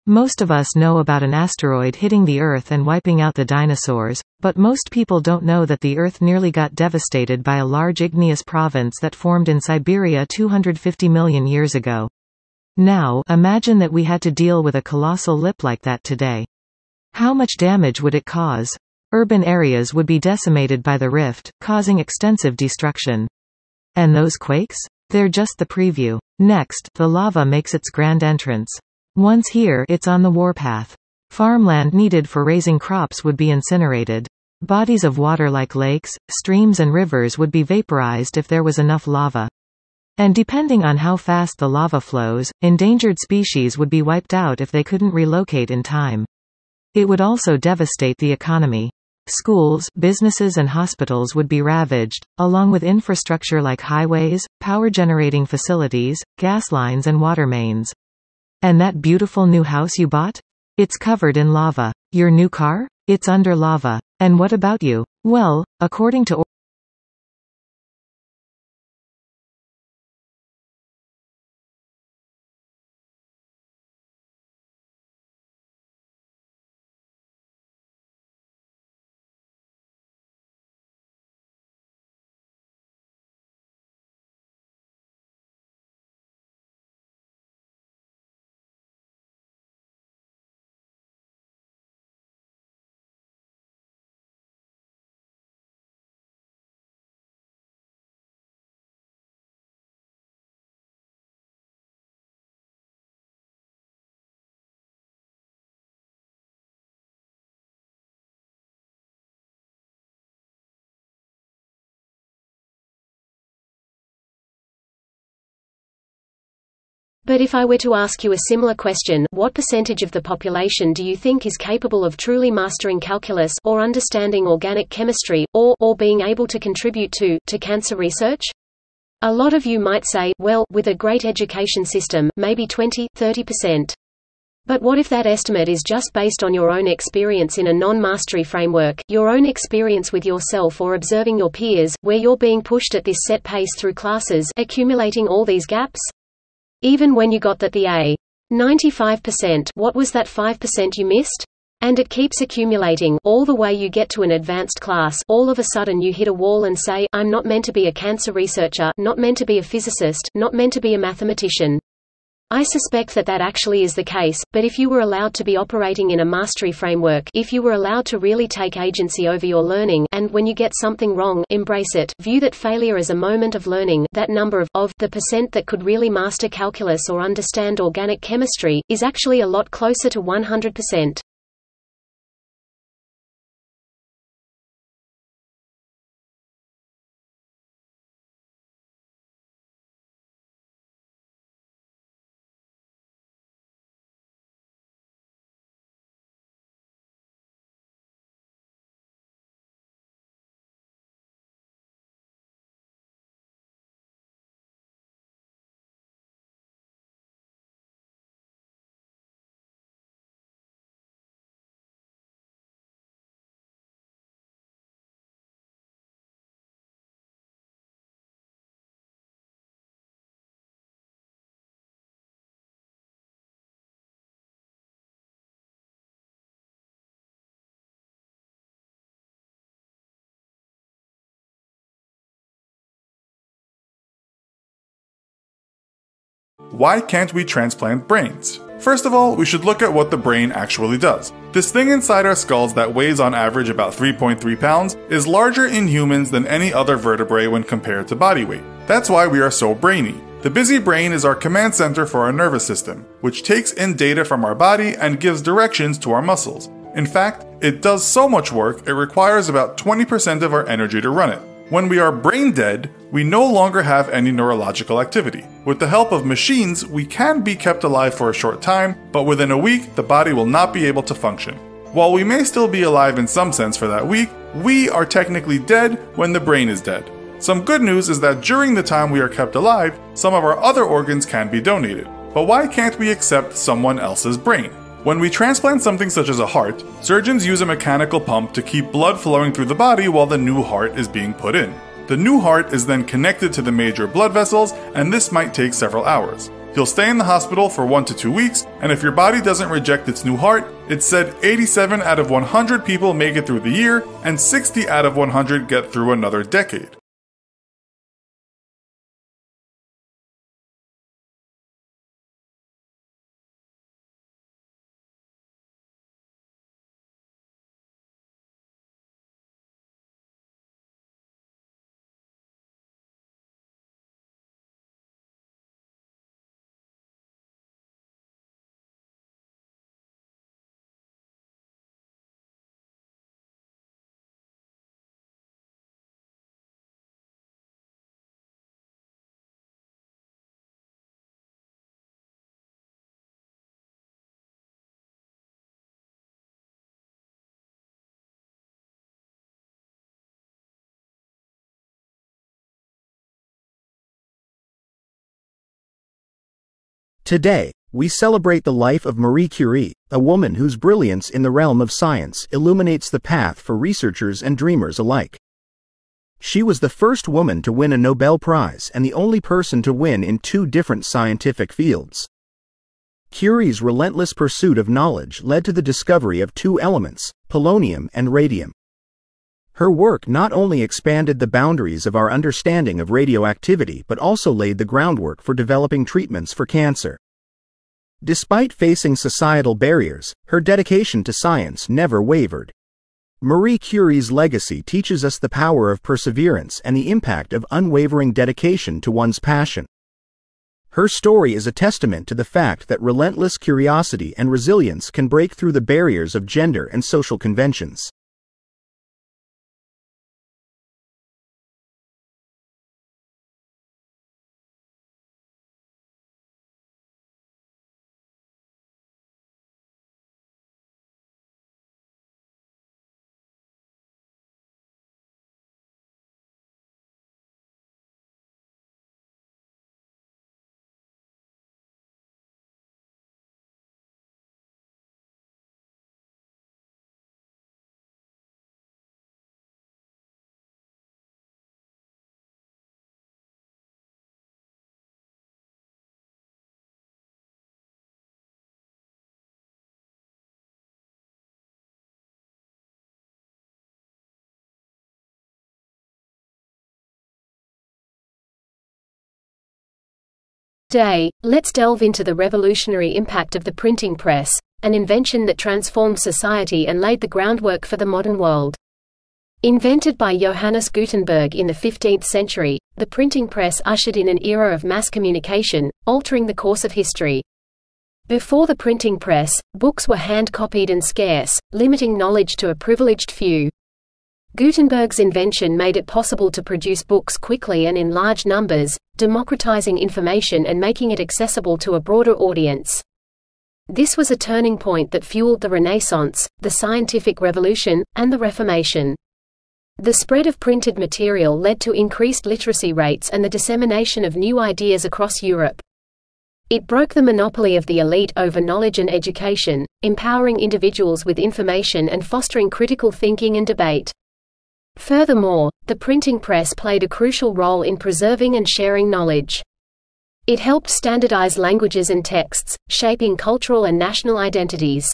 Most of us know about an asteroid hitting the Earth and wiping out the dinosaurs, but most people don't know that the Earth nearly got devastated by a large igneous province that formed in Siberia 250 million years ago. Now, imagine that we had to deal with a colossal lip like that today. How much damage would it cause? Urban areas would be decimated by the rift, causing extensive destruction. And those quakes? They're just the preview. Next, the lava makes its grand entrance. Once here, it's on the warpath. Farmland needed for raising crops would be incinerated. Bodies of water like lakes, streams and rivers would be vaporized if there was enough lava. And depending on how fast the lava flows, endangered species would be wiped out if they couldn't relocate in time. It would also devastate the economy. Schools, businesses and hospitals would be ravaged, along with infrastructure like highways, power generating facilities, gas lines and water mains. And that beautiful new house you bought? It's covered in lava. Your new car? It's under lava. And what about you? Well, according to But if I were to ask you a similar question, what percentage of the population do you think is capable of truly mastering calculus, or understanding organic chemistry, or being able to contribute to cancer research? A lot of you might say, well, with a great education system, maybe 20–30%. But what if that estimate is just based on your own experience in a non-mastery framework, your own experience with yourself or observing your peers, where you're being pushed at this set pace through classes, accumulating all these gaps? Even when you got that the A 95%, what was that 5% you missed? And it keeps accumulating, all the way you get to an advanced class, all of a sudden you hit a wall and say, I'm not meant to be a cancer researcher, not meant to be a physicist, not meant to be a mathematician. I suspect that actually is the case, but if you were allowed to be operating in a mastery framework, if you were allowed to really take agency over your learning, and when you get something wrong, embrace it, view that failure as a moment of learning, that number of the percent that could really master calculus or understand organic chemistry, is actually a lot closer to 100%. Why can't we transplant brains? First of all, we should look at what the brain actually does. This thing inside our skulls that weighs on average about 3.3 pounds is larger in humans than any other vertebrae when compared to body weight. That's why we are so brainy. The busy brain is our command center for our nervous system, which takes in data from our body and gives directions to our muscles. In fact, it does so much work, it requires about 20% of our energy to run it. When we are brain dead, we no longer have any neurological activity. With the help of machines, we can be kept alive for a short time, but within a week, the body will not be able to function. While we may still be alive in some sense for that week, we are technically dead when the brain is dead. Some good news is that during the time we are kept alive, some of our other organs can be donated. But why can't we accept someone else's brain? When we transplant something such as a heart, surgeons use a mechanical pump to keep blood flowing through the body while the new heart is being put in. The new heart is then connected to the major blood vessels, and this might take several hours. You'll stay in the hospital for 1 to 2 weeks, and if your body doesn't reject its new heart, it's said 87 out of 100 people make it through the year, and 60 out of 100 get through another decade. Today, we celebrate the life of Marie Curie, a woman whose brilliance in the realm of science illuminates the path for researchers and dreamers alike. She was the first woman to win a Nobel Prize and the only person to win in 2 different scientific fields. Curie's relentless pursuit of knowledge led to the discovery of 2 elements, polonium and radium. Her work not only expanded the boundaries of our understanding of radioactivity but also laid the groundwork for developing treatments for cancer. Despite facing societal barriers, her dedication to science never wavered. Marie Curie's legacy teaches us the power of perseverance and the impact of unwavering dedication to one's passion. Her story is a testament to the fact that relentless curiosity and resilience can break through the barriers of gender and social conventions. Today, let's delve into the revolutionary impact of the printing press, an invention that transformed society and laid the groundwork for the modern world. Invented by Johannes Gutenberg in the 15th century, the printing press ushered in an era of mass communication, altering the course of history. Before the printing press, books were hand-copied and scarce, limiting knowledge to a privileged few. Gutenberg's invention made it possible to produce books quickly and in large numbers, democratizing information and making it accessible to a broader audience. This was a turning point that fueled the Renaissance, the scientific revolution, and the Reformation. The spread of printed material led to increased literacy rates and the dissemination of new ideas across Europe. It broke the monopoly of the elite over knowledge and education, empowering individuals with information and fostering critical thinking and debate. Furthermore, the printing press played a crucial role in preserving and sharing knowledge. It helped standardize languages and texts, shaping cultural and national identities.